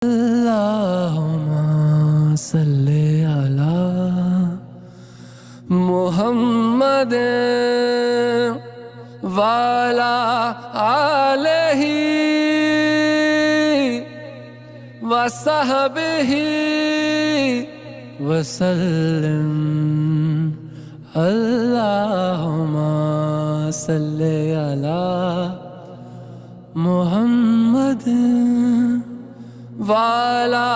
अल्लाहुम्मा सल्ले अला मुहम्मद वाला आलिही वसहबिही वसल्लम। अल्लाहुम्मा सल्ले अला मुहम्मद वाला